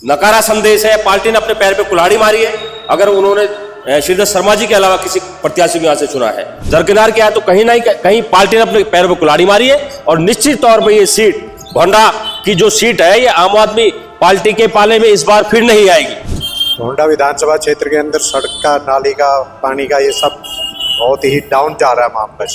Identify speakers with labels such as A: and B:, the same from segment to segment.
A: नकारा संदेश है। पार्टी ने अपने पैर पे कुल्हाड़ी मारी है अगर उन्होंने श्रीधर शर्मा जी के अलावा किसी प्रत्याशी को यहाँ से चुना है। दरकिनार क्या है तो कहीं ना कहीं पार्टी ने अपने पैर पे कुल्हाड़ी मारी है और निश्चित तौर पर ये सीट गोंडा की जो सीट है ये आम आदमी पार्टी के पाले में इस बार फिर नहीं आएगी।
B: गोंडा विधानसभा क्षेत्र के अंदर सड़क का, नाली का, पानी का ये सब बहुत ही डाउन जा रहा है मामला।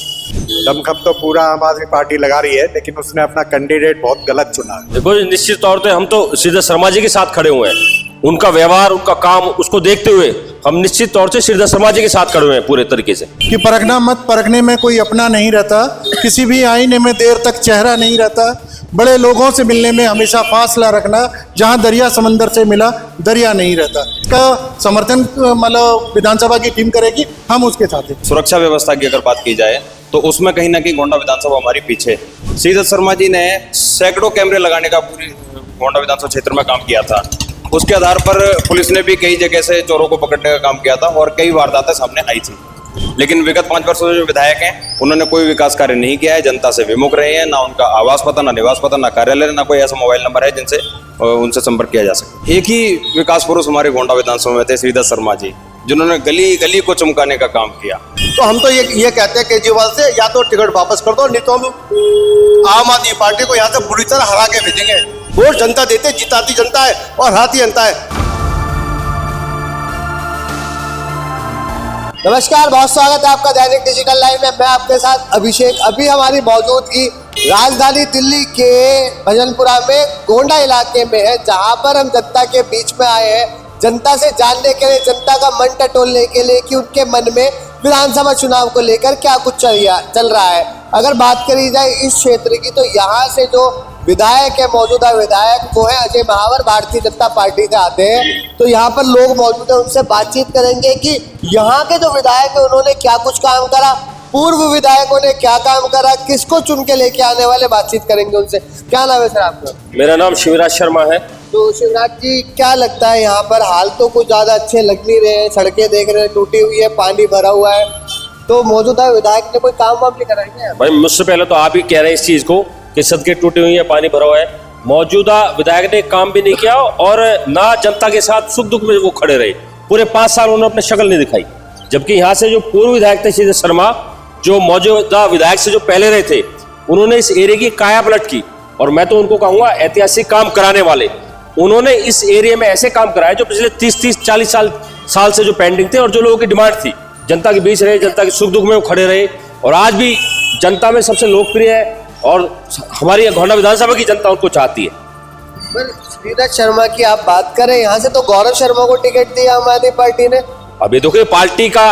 B: दमखम तो पूरा आम आदमी पार्टी लगा रही है, लेकिन उसने अपना कैंडिडेट बहुत गलत चुना है।
A: देखो निश्चित तौर पे हम तो श्रीधर शर्मा जी के साथ खड़े हुए हैं। उनका व्यवहार, उनका काम, उसको देखते हुए हम निश्चित तौर से श्रीधर शर्मा जी के साथ खड़े हुए हैं पूरे तरीके से।
C: कि परखना मत, परखने में कोई अपना नहीं रहता, किसी भी आईने में देर तक चेहरा नहीं रहता, बड़े लोगों से मिलने में हमेशा फासला रखना, जहां दरिया समंदर से मिला दरिया नहीं रहता। इसका समर्थन मतलब विधानसभा की टीम करेगी, हम उसके साथ हैं।
D: सुरक्षा व्यवस्था की अगर बात की जाए तो उसमें कहीं ना कहीं गोंडा विधानसभा हमारी पीछे है। श्रीधर शर्मा जी ने सैकड़ों कैमरे लगाने का पूरी गोंडा विधानसभा क्षेत्र में काम किया था। उसके आधार पर पुलिस ने भी कई जगह से चोरों को पकड़ने का काम किया था और कई वारदातें सामने आई थी। लेकिन विगत 5 वर्षों से जो विधायक हैं उन्होंने कोई विकास कार्य नहीं किया है, जनता से विमुख रहे हैं। ना उनका आवास पता, ना निवास पता, ना कार्यालय, ना कोई ऐसा मोबाइल नंबर है जिनसे उनसे संपर्क किया जा सके। एक ही विकास पुरुष हमारे गोंडा विधानसभा में थे, श्रीधर शर्मा जी, जिन्होंने गली गली को चमकाने का काम किया।
E: तो हम तो ये कहते हैं केजरीवाल से या तो टिकट वापस कर दो, नहीं तो हम आम आदमी पार्टी को यहाँ से बुरी तरह हरा के भेजेंगे। वोट जनता देते, जिताती जनता है और हराती जनता है। नमस्कार, बहुत स्वागत है आपका दैनिक डिजिटल लाइव में। मैं आपके साथ अभिषेक। अभी हमारी मौजूदगी राजधानी दिल्ली के भजनपुरा में गोंडा इलाके में है, जहां पर हम जनता के बीच में आए हैं, जनता से जानने के लिए, जनता का मन टटोलने के लिए कि उनके मन में विधानसभा चुनाव को लेकर क्या कुछ चल रहा है। अगर बात करी जाए इस क्षेत्र की तो यहाँ से जो विधायक है, मौजूदा विधायक, वो है अजय महावर, भारतीय जनता पार्टी से आते हैं। तो यहाँ पर लोग मौजूद हैं, उनसे बातचीत करेंगे कि यहाँ के जो विधायक है उन्होंने क्या कुछ काम करा, पूर्व विधायकों ने क्या काम करा, किसको चुन के लेके आने वाले, बातचीत करेंगे उनसे। क्या नाम है सर आपका?
A: मेरा नाम शिवराज शर्मा है।
E: तो शिवराज जी, क्या लगता है यहाँ पर हाल तो कुछ ज्यादा अच्छे लग नहीं रहे हैं, सड़कें देख रहे हैं टूटी हुई है, पानी भरा हुआ है, तो मौजूदा विधायक ने कोई काम वाम नहीं कराएंगे?
A: भाई मुझसे पहले तो आप ही कह रहे हैं इस चीज को कि सड़कें टूटी हुई है, पानी भरा हुआ है। मौजूदा विधायक ने काम भी नहीं किया और ना जनता के साथ सुख दुख में वो खड़े रहे। पूरे 5 साल उन्होंने अपनी शक्ल नहीं दिखाई। जबकि यहाँ से जो पूर्व विधायक थे श्रीधर शर्मा, जो मौजूदा विधायक से जो पहले रहे थे, उन्होंने इस एरिया की काया पलट की और मैं तो उनको कहूँगा ऐतिहासिक काम कराने वाले। उन्होंने इस एरिया में ऐसे काम कराए जो पिछले 30-40 साल से जो पेंडिंग थे और जो लोगों की डिमांड थी, जनता के बीच रहे, जनता के सुख दुख में वो खड़े रहे और आज भी जनता में सबसे लोकप्रिय है और हमारी गोंडा विधानसभा की जनता उनको चाहती है।
E: श्रीधर शर्मा की आप बात करें, यहाँ से तो गौरव शर्मा को टिकट दिया आम आदमी पार्टी ने।
A: अब ये देखो पार्टी का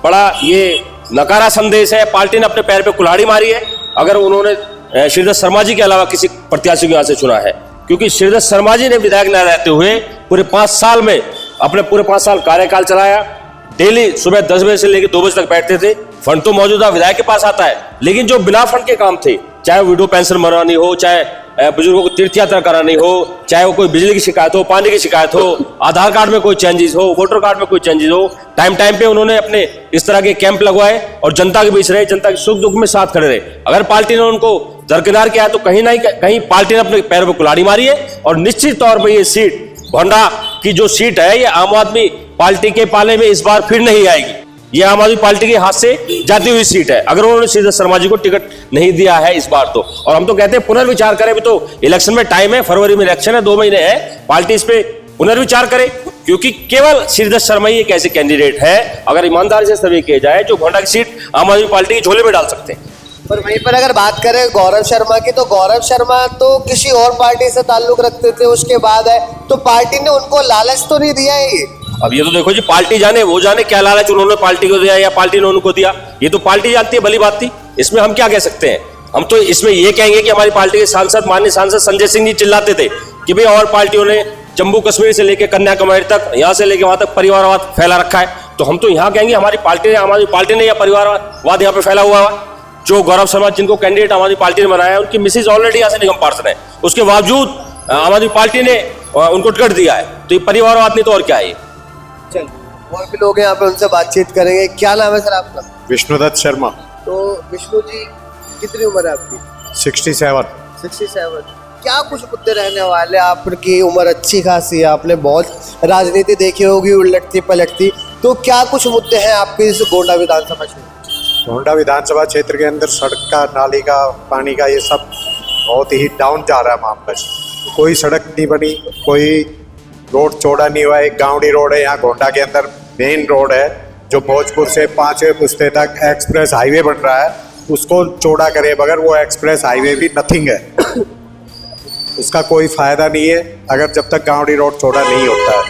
A: बड़ा ये नकारा संदेश है। पार्टी ने अपने पैर पे कुल्हाड़ी मारी है अगर उन्होंने श्रीधर शर्मा जी के अलावा किसी प्रत्याशी को यहाँ से चुना है, क्योंकि श्रीधर शर्मा जी ने विधायक न रहते हुए पूरे 5 साल में अपने पूरे 5 साल कार्यकाल चलाया। डेली सुबह 10 बजे से लेकर 2 बजे तक बैठते थे। फंड तो मौजूदा विधायक के पास आता है, लेकिन जो बिना फंड के काम थे, चाहे वो विडो पेंशन बनानी हो, चाहे बुजुर्गों को तीर्थ यात्रा करानी हो, चाहे वो कोई बिजली की शिकायत हो, पानी की शिकायत हो, आधार कार्ड में कोई चेंजेस हो, वोटर कार्ड में कोई चेंजेस हो, टाइम पे उन्होंने अपने इस तरह के कैंप लगवाए और जनता के बीच रहे, जनता के सुख दुख में साथ खड़े रहे। अगर पार्टी ने उनको दरकिनार किया तो कहीं ना कहीं पार्टी ने अपने पैर पर कुल्हाड़ी मारी है और निश्चित तौर पर ये सीट गोंडा की जो सीट है ये आम आदमी पार्टी के पाले में इस बार फिर नहीं आएगी। ये आम आदमी पार्टी के हाथ से जाती हुई सीट है अगर उन्होंने श्रीधर शर्मा जी को टिकट नहीं दिया है इस बार तो। और हम तो कहते हैं पुनर्विचार करें। अभी तो इलेक्शन में टाइम है, फरवरी में इलेक्शन है, 2 महीने है, पार्टी इस पे पुनर्विचार करे, क्योंकि केवल श्रीधर शर्मा ही एक ऐसे कैंडिडेट है अगर ईमानदारी से सभी किया जाए जो गोंडा की सीट आम आदमी पार्टी के झोले में डाल सकते हैं।
E: पर वहीं पर अगर बात करें गौरव शर्मा की, तो गौरव शर्मा तो किसी और पार्टी से ताल्लुक रखते थे, उसके बाद है तो पार्टी ने उनको लालच तो नहीं दिया है।
A: अब ये तो देखो जी, पार्टी जाने वो जाने क्या लालच उन्होंने पार्टी को दिया या पार्टी ने उनको दिया, ये तो पार्टी जानती है, भली बात थी। इसमें हम क्या कह सकते हैं? हम तो इसमें ये कहेंगे कि हमारी पार्टी के सांसद, माननीय सांसद संजय सिंह जी चिल्लाते थे कि भाई और पार्टियों ने जम्मू कश्मीर से लेकर कन्याकुमारी तक, यहाँ से लेकर वहां तक परिवारवाद फैला रखा है। तो हम तो यहाँ कहेंगे हमारी पार्टी ने, आम आदमी पार्टी ने, या परिवारवाद यहाँ पे फैला हुआ है। जो गौरव शर्मा जिनको कैंडिडेट आम आदमी पार्टी ने बनाया है, उनकी मिसेज ऑलरेडी यहाँ से निगम पार्षद है, उसके बावजूद आम आदमी पार्टी ने उनको टिकट दिया है। तो ये परिवारवाद नहीं तो और क्या है?
E: चल और भी लोग यहाँ पे, उनसे बातचीत करेंगे। क्या नाम है सर आपका?
B: विष्णुदत्त शर्मा।
E: तो विष्णु जी, कितनी उम्र है आपकी?
B: 67।
E: 67। क्या कुछ मुद्दे रहने वाले? आपकी उम्र अच्छी खासी है, आपने बहुत राजनीति देखी होगी उलटती पलटती, तो क्या कुछ मुद्दे हैं आपके इस गोंडा विधानसभा क्षेत्र?
B: गोंडा विधानसभा क्षेत्र के अंदर सड़क का, नाली का, पानी का ये सब बहुत ही डाउन जा रहा है मामला। कोई सड़क नहीं बनी, कोई रोड चौड़ा नहीं हुआ। एक गांवड़ी रोड है यहाँ गोंडा के अंदर, मेन रोड है जो भोजपुर से 5वें पुस्ते तक एक्सप्रेस हाईवे बन रहा है, उसको चौड़ा करे बगैर वो एक्सप्रेस हाईवे भी नथिंग है। उसका कोई फायदा नहीं है अगर जब तक गांवड़ी रोड चौड़ा नहीं होता है।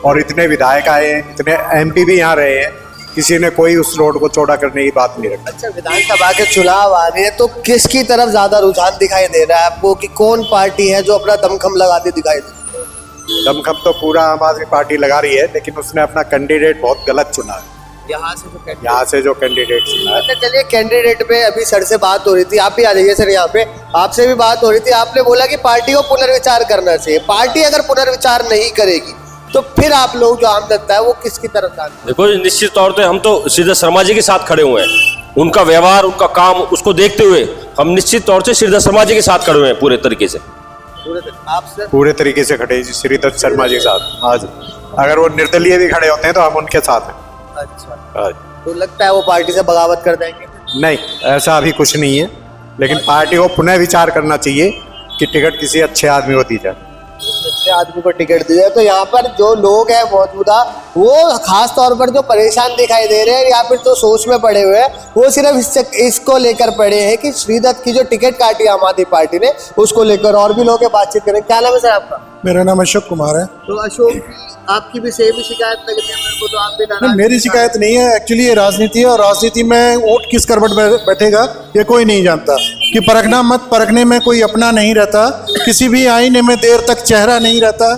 B: और इतने विधायक आए हैं, इतने एमपी भी यहाँ रहे हैं, किसी ने कोई उस रोड को चौड़ा करने की बात नहीं रखी।
E: अच्छा, विधानसभा के चुनाव आ रहे हैं तो किसकी तरफ ज्यादा रुझान दिखाई दे रहा है आपको, कि कौन पार्टी है जो अपना दमखम लगाती दिखाई दे रही है?
B: दमखम तो पूरा आम आदमी पार्टी लगा रही है, लेकिन उसने अपना कैंडिडेट बहुत गलत चुना है।
E: यहाँ से जो
B: कैंडिडेट चुना है।
E: अच्छा, चलिए कैंडिडेट पे अभी सर से बात हो रही थी, आप भी आ जाइए सर यहाँ पे, आपसे भी बात हो रही थी। आपने बोला कि पार्टी को पुनर्विचार करना चाहिए। पार्टी अगर पुनर्विचार नहीं करेगी तो फिर आप लोग जो आम जनता है वो किसकी तरफ जाते हैं?
A: देखो, निश्चित तौर पे हम तो श्रीधर शर्मा जी के साथ खड़े हुए हैं। उनका व्यवहार, उनका काम, उसको देखते हुए हम निश्चित तौर से श्रीधर शर्मा जी के साथ खड़े हुए हैं पूरे तरीके से।
B: पूरे तरीके से खड़े जी श्रीधर शर्मा जी के साथ। आज अगर वो निर्दलीय भी खड़े होते हैं तो हम उनके साथ हैं।
E: अच्छा, तो लगता है वो पार्टी से बगावत कर देंगे?
B: नहीं, ऐसा अभी कुछ नहीं है, लेकिन पार्टी को पुनः विचार करना चाहिए कि टिकट किसी अच्छे आदमी को दी जाए।
E: अच्छे आदमी को टिकट दिया। तो यहाँ पर जो लोग हैं मौजूदा, वो खास तौर पर जो परेशान दिखाई दे रहे हैं या फिर तो सोच में पड़े हुए हैं, वो सिर्फ इसको लेकर पड़े हैं कि श्रीदत्त की जो टिकट काटी आम आदमी पार्टी ने, उसको लेकर। और भी लोग बातचीत करें। क्या नाम है सर आपका?
C: मेरा नाम अशोक कुमार है।
E: तो अशोक, आपकी भी सेम शिकायत लग रही है मेरे को, तो आप भी
C: नहीं, मेरी शिकायत नहीं है। एक्चुअली ये राजनीति है और राजनीति में वोट किस करवट बैठेगा ये कोई नहीं जानता। कि परखना मत, परखने में कोई अपना नहीं रहता, किसी भी आईने में देर तक चेहरा नहीं रहता,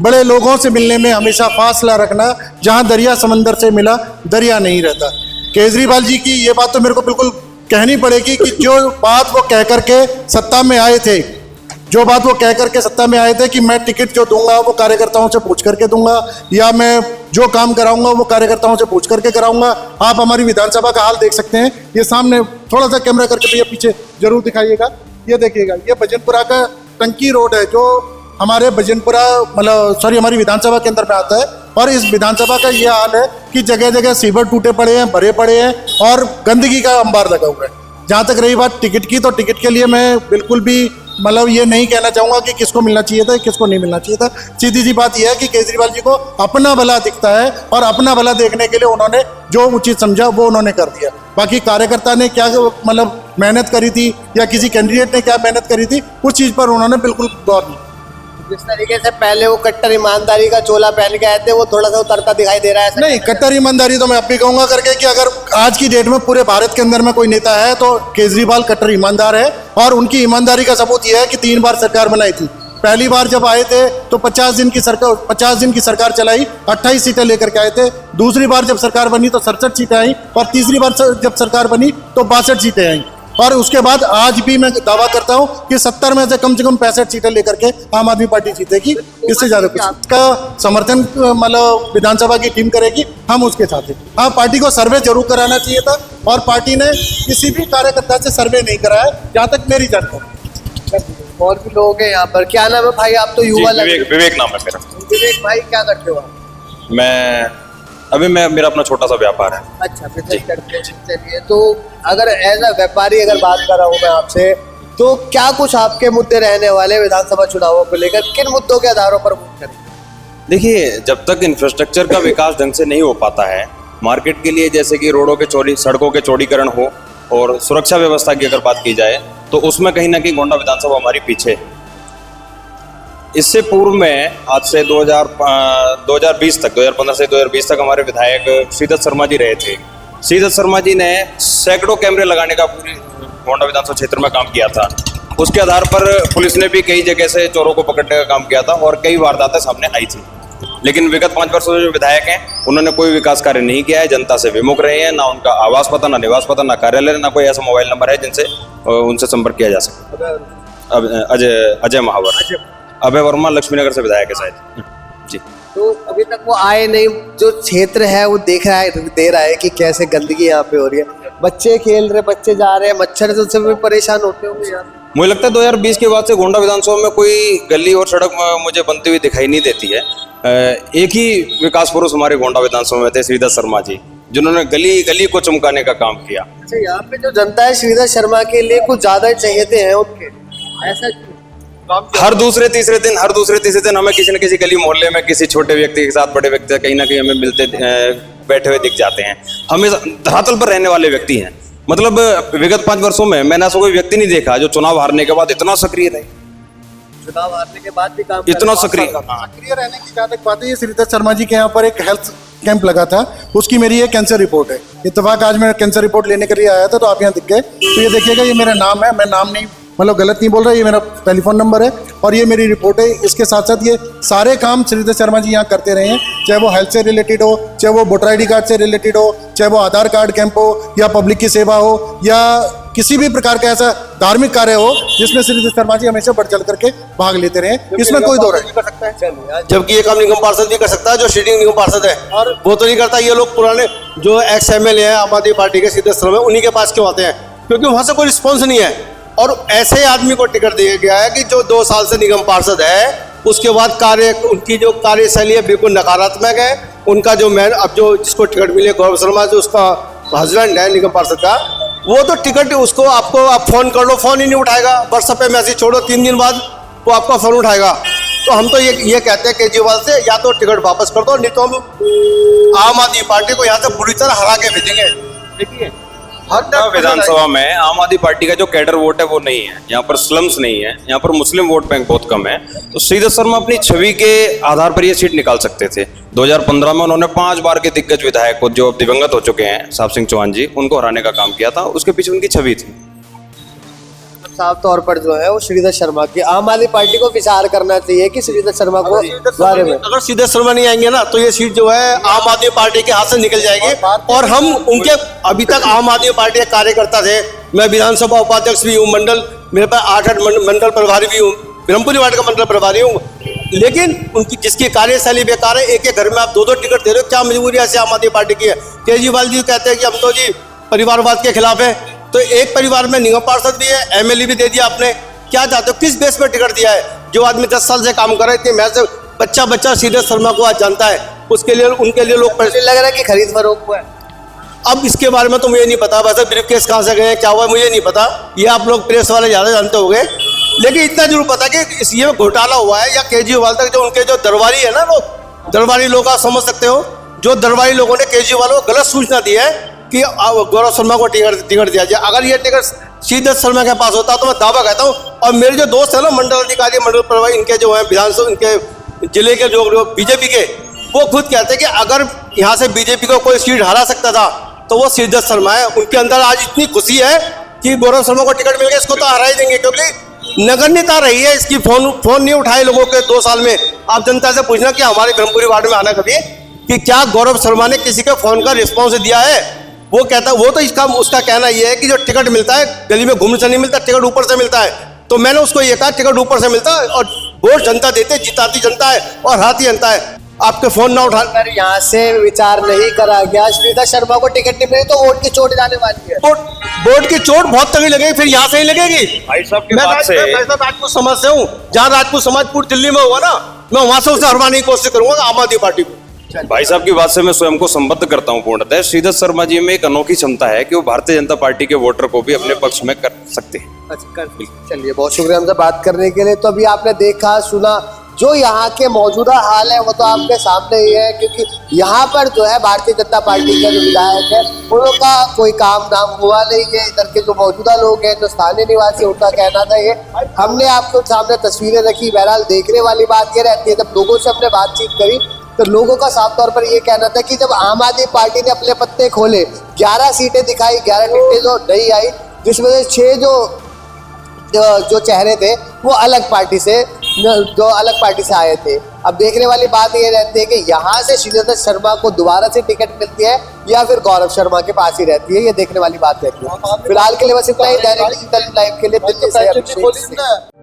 C: बड़े लोगों से मिलने में हमेशा फासला रखना, जहाँ दरिया समंदर से मिला दरिया नहीं रहता। केजरीवाल जी की ये बात तो मेरे को बिल्कुल कहनी पड़ेगी कि जो बात वो कह करके सत्ता में आए थे, जो बात वो कह करके सत्ता में आए थे कि मैं टिकट जो दूंगा वो कार्यकर्ताओं से पूछ करके दूंगा, या मैं जो काम कराऊंगा वो कार्यकर्ताओं से पूछ करके कराऊंगा। आप हमारी विधानसभा का हाल देख सकते हैं। ये सामने थोड़ा सा कैमरा करके भैया पीछे जरूर दिखाइएगा, ये देखिएगा, ये भजनपुरा का टंकी रोड है जो हमारे भजनपुरा मतलब हमारी विधानसभा के अंदर में आता है। और इस विधानसभा का ये हाल है कि जगह जगह सीवर टूटे पड़े हैं, भरे पड़े हैं और गंदगी का अंबार लगा हुआ है। जहाँ तक रही बात टिकट की, तो टिकट के लिए मैं बिल्कुल भी ये नहीं कहना चाहूँगा कि किसको मिलना चाहिए था, किसको नहीं मिलना चाहिए था। सीधी सी बात यह है कि केजरीवाल जी को अपना भला दिखता है और अपना भला देखने के लिए उन्होंने जो उचित समझा वो उन्होंने कर दिया। बाकी कार्यकर्ता ने क्या मेहनत करी थी या किसी कैंडिडेट ने क्या मेहनत करी थी, उस चीज़ पर उन्होंने बिल्कुल गौर नहीं।
E: जिस तरीके से पहले वो कट्टर ईमानदारी का चोला पहन के आए थे, वो थोड़ा सा उतरता दिखाई दे रहा है।
C: नहीं, कट्टर ईमानदारी तो मैं अब भी कहूंगा करके कि अगर आज की डेट में पूरे भारत के अंदर में कोई नेता है तो केजरीवाल कट्टर ईमानदार है। और उनकी ईमानदारी का सबूत यह है कि 3 बार सरकार बनाई थी। पहली बार जब आए थे तो 50 दिन की सरकार चलाई, 28 सीटें लेकर के आए थे। दूसरी बार जब सरकार बनी तो 67 सीटें आई, और तीसरी बार जब सरकार बनी तो 62 सीटें आई। और उसके बाद आज भी मैं दावा करता हूं कि 70 में से कम 65 सीटें लेकर के आम आदमी पार्टी जीतेगी। इससे ज्यादा कुछ का समर्थन विधानसभा की टीम करेगी, हम उसके साथ हैं। हाँ, पार्टी को सर्वे जरूर कराना चाहिए था और पार्टी ने किसी भी कार्यकर्ता से सर्वे नहीं कराया, जहाँ तक मेरी जानकारी।
E: और भी लोग हैं यहाँ पर। क्या नाम है भाई? आप तो युवा लग रहे हैं।
D: विवेक नाम है मेरा।
E: विवेक भाई, क्या करते हो आप?
D: मेरा अपना छोटा सा व्यापार है।
E: अच्छा, बिजनेस करते हैं। चलिए, तो अगर एज अ व्यापारी अगर बात कर रहा हूँ मैं आपसे, तो क्या कुछ आपके मुद्दे रहने वाले विधानसभा चुनावों को लेकर? किन मुद्दों के आधारों पर वोट करेंगे?
D: देखिए, जब तक इंफ्रास्ट्रक्चर का विकास ढंग से नहीं हो पाता है, मार्केट के लिए जैसे कि रोडों के सड़कों के चौड़ीकरण हो और सुरक्षा व्यवस्था की अगर बात की जाए तो उसमें कहीं ना कहीं गोंडा विधानसभा हमारी पीछे है। इससे पूर्व में आज से 2020 तक 2015 से 2020 तक हमारे विधायक श्रीधर शर्मा जी रहे थे। श्रीधर शर्मा जी ने सैकड़ों कैमरे लगाने का पूरी गोंडा विधानसभा क्षेत्र में काम किया था। उसके आधार पर पुलिस ने भी कई जगह से चोरों को पकड़ने का काम किया था और कई वारदातें सामने आई थी। लेकिन विगत 5 वर्षों से जो विधायक हैं उन्होंने कोई विकास कार्य नहीं किया है, जनता से विमुख रहे हैं। ना उनका आवास पता, ना निवास पता, ना कार्यालय, ना कोई ऐसा मोबाइल नंबर है जिनसे उनसे संपर्क किया जा सके। अजय महावर, अभय वर्मा लक्ष्मीनगर से विधायक है शायद जी।
E: तो अभी तक वो आए नहीं। जो क्षेत्र है वो दे रहा है कि कैसे गंदगी यहाँ पे हो रही है। बच्चे खेल रहे, बच्चे जा रहे हैं, मच्छर से भी परेशान होते होंगे यहाँ।
D: मुझे लगता है 2020 के बाद से गोंडा विधानसभा में कोई गली और सड़क मुझे बनती हुई दिखाई नहीं देती है। एक ही विकास पुरुष हमारे गोंडा विधानसभा में थे, श्रीधर शर्मा जी, जिन्होंने गली गली को चमकाने का काम किया।
E: अच्छा, यहाँ पे जो जनता है श्रीधर शर्मा के लिए कुछ ज्यादा ही चाहिए हैं उनके, ऐसा क्यों?
D: हर दूसरे तीसरे दिन हमें किसी न किसी गली मोहल्ले में किसी छोटे व्यक्ति के साथ बड़े व्यक्ति कहीं ना कहीं हमें मिलते बैठे हुए दिख जाते हैं। हमें धरातल पर रहने वाले व्यक्ति हैं। मतलब विगत 5 वर्षों में मैंने ऐसा कोई व्यक्ति नहीं देखा जो चुनाव हारने के बाद इतना सक्रिय रहे,
E: चुनाव हारने के बाद भी काम
D: इतना सक्रिय।
C: सक्रिय रहने की जहाँ तक बात है, ये श्रीधर शर्मा जी के यहाँ पर एक हेल्थ कैंप लगा था, उसकी मेरी ये कैंसर रिपोर्ट है। इत्तेफाक आज मैं कैंसर रिपोर्ट लेने के लिए आया था, तो आप यहाँ दिख गए। तो ये देखिएगा, ये मेरा नाम है, मैं नाम नहीं मतलब गलत नहीं बोल रहा, ये मेरा टेलीफोन नंबर है और ये मेरी रिपोर्ट है। इसके साथ साथ ये सारे काम श्रीधर शर्मा जी यहाँ करते रहे हैं, चाहे वो हेल्थ से रिलेटेड हो, चाहे वो वोटर ID कार्ड से रिलेटेड हो, चाहे वो आधार कार्ड कैंप हो, या पब्लिक की सेवा हो, या किसी भी प्रकार का ऐसा धार्मिक कार्य हो जिसमें श्रीधर शर्मा जी हमेशा बढ़ चढ़ करके भाग लेते रहे। इसमें कोई दो राय नहीं।
F: जबकि ये काम निगम पार्षद भी कर सकता है, जो सिटिंग निगम पार्षद है, और वो तो नहीं करता। ये लोग पुराने जो एक्स MLA हैं आम आदमी पार्टी के श्रीधर शर्मा, उन्हीं के पास क्यों आते हैं? क्योंकि वहां से कोई रिस्पॉन्स नहीं है। और ऐसे आदमी को टिकट दिया गया है कि जो 2 साल से निगम पार्षद है, उसके बाद उनकी जो कार्यशैली है बिल्कुल नकारात्मक है। उनका जो अब जो जिसको टिकट मिले गौरव शर्मा, जो उसका हस्बैंड है निगम पार्षद का, वो तो टिकट उसको आपको आप फोन कर लो, फोन ही नहीं उठाएगा। व्हाट्सएप पे मैसेज छोड़ो, 3 दिन बाद वो आपका फोन उठाएगा। तो हम तो ये कहते हैं केजरीवाल से, या तो टिकट वापस कर दो, नहीं तो हम आम आदमी पार्टी को यहाँ से बुरी तरह हरा के भेजेंगे। देखिए,
D: विधानसभा में आम आदमी पार्टी का जो कैडर वोट है वो नहीं है, यहाँ पर स्लम्स नहीं है, यहाँ पर मुस्लिम वोट बैंक बहुत कम है। तो श्रीधर शर्मा अपनी छवि के आधार पर ये सीट निकाल सकते थे। 2015 में उन्होंने 5 बार के दिग्गज विधायक को, जो दिवंगत हो चुके हैं, साहब सिंह चौहान जी, उनको हराने का काम किया था। उसके पीछे उनकी छवि थी।
E: साफ तौर पर जो है वो श्रीधर शर्मा की, आम आदमी पार्टी को विचार करना चाहिए कि श्रीधर शर्मा को बारे में,
F: अगर श्रीधर शर्मा नहीं आएंगे ना, तो ये सीट जो है आम आदमी पार्टी के हाथ से निकल जाएगी। और हम उनके अभी तक आम आदमी पार्टी के कार्यकर्ता थे। मैं विधानसभा उपाध्यक्ष भी हूँ, मंडल मेरे पास 8 मंडल प्रभारी भी हूँ, ब्रह्मपुरी वार्ड का मंडल प्रभारी हूँ। लेकिन उनकी जिसकी कार्यशैली बेकार है, एक घर में आप 2-2 टिकट दे रहे हो, क्या मजबूरी ऐसे आम आदमी पार्टी की है? केजरीवाल जी कहते हैं कि हम तो जी परिवारवाद के खिलाफ है। तो एक परिवार में निगम पार्षद भी है, MLA भी दे दिया आपने, क्या चाहते हो? किस बेस पर टिकट दिया है? जो आदमी 10 साल से काम कर रहे थे, मैं से बच्चा श्रीधर शर्मा को आज जानता है, उसके लिए उनके लिए लोग
E: मुझे लग रहा है कि खरीद फरोख्त हुआ है।
F: अब इसके बारे में तो मुझे नहीं पता, वैसे ब्रीफकेस कहाँ से गए, क्या हुआ मुझे नहीं पता, ये आप लोग प्रेस वाले ज़्यादा जानते होंगे। लेकिन इतना जरूर पता कि ये घोटाला हुआ है, या केजरीवाल तक जो उनके जो दरबारी है ना, लोग दरबारी लोग आप समझ सकते हो, जो दरबारी लोगों ने केजरीवाल को गलत सूचना दी है कि गौरव शर्मा को टिकट दिया जाए। अगर ये टिकट श्रीधर शर्मा के पास होता तो मैं दावा कहता हूँ। और मेरे जो दोस्त है ना, मंडल अधिकारी, मंडल प्रभारी, इनके जो है विधानसभा, इनके जिले के जो बीजेपी के, वो खुद कहते हैं कि अगर यहाँ से बीजेपी को कोई सीट हरा सकता था तो वो श्रीधर शर्मा है। उनके अंदर आज इतनी खुशी है कि गौरव शर्मा को टिकट मिल गया, इसको तो हरा ही देंगे, क्योंकि नगण्यता रही है इसकी। फोन नहीं उठाए लोगों के 2 साल में। आप जनता से पूछना कि हमारे ब्रह्मपुरी वार्ड में आना कभी, कि क्या गौरव शर्मा ने किसी के फोन का रिस्पॉन्स दिया है? वो कहता, वो तो उसका कहना ये है कि जो टिकट मिलता है गली में घूमने से नहीं मिलता, टिकट ऊपर से मिलता है। तो मैंने उसको ये कहा, टिकट ऊपर से मिलता है और वोट जनता देते, जिताती जनता है और हारती जनता है। आपके फोन ना उठा,
E: अगर यहाँ से विचार नहीं करा गया, श्रीधर शर्मा को टिकट नहीं मिली, तो वोट की चोट जाने वाली है।
F: वोट की चोट बहुत तगड़ी लगेगी, फिर यहाँ से ही लगेगी। मैं राजपूत समाज से हूँ, जहाँ राजपूत समाज पूरी दिल्ली में हुआ ना, मैं वहां से उसे हरवाने की कोशिश करूंगा आम आदमी पार्टी को।
D: भाई साहब की बात से मैं स्वयं को संबद्ध करता हूं पूर्णतः। श्रीधर शर्मा जी में एक अनोखी क्षमता है कि वो भारतीय जनता पार्टी के वोटर को भी अपने पक्ष में कर सकते हैं।
E: चलिए, बहुत शुक्रिया हमसे बात करने के लिए। तो अभी आपने देखा सुना, जो यहाँ के मौजूदा हाल है वो तो आपके सामने ही है, क्योंकि यहाँ पर जो है भारतीय जनता पार्टी के जो विधायक है, उन लोग का कोई काम नाम हुआ नहीं है। इधर के जो मौजूदा लोग हैं, जो स्थानीय निवासी, उनका कहना था ये। हमने आपको सामने तस्वीरें रखी। बहरहाल देखने वाली बात ये रहती है, जब लोगों से हमने बातचीत करी तो लोगों का साफ तौर पर ये कहना था कि जब आम आदमी पार्टी ने अपने पत्ते खोले, 11 सीटें दिखाई, 11 टिकटें जो नहीं आई, जिसमें से 6 जो चेहरे थे वो अलग पार्टी से आए थे। अब देखने वाली बात ये रहती है कि यहाँ से श्रीधर शर्मा को दोबारा से टिकट मिलती है या फिर गौरव शर्मा के पास ही रहती है, ये देखने वाली बात रहती है। फिलहाल के लिए बस इतना ही। दैनिक डिजिटल लाइव के लिए दिल्ली से अभिषेक।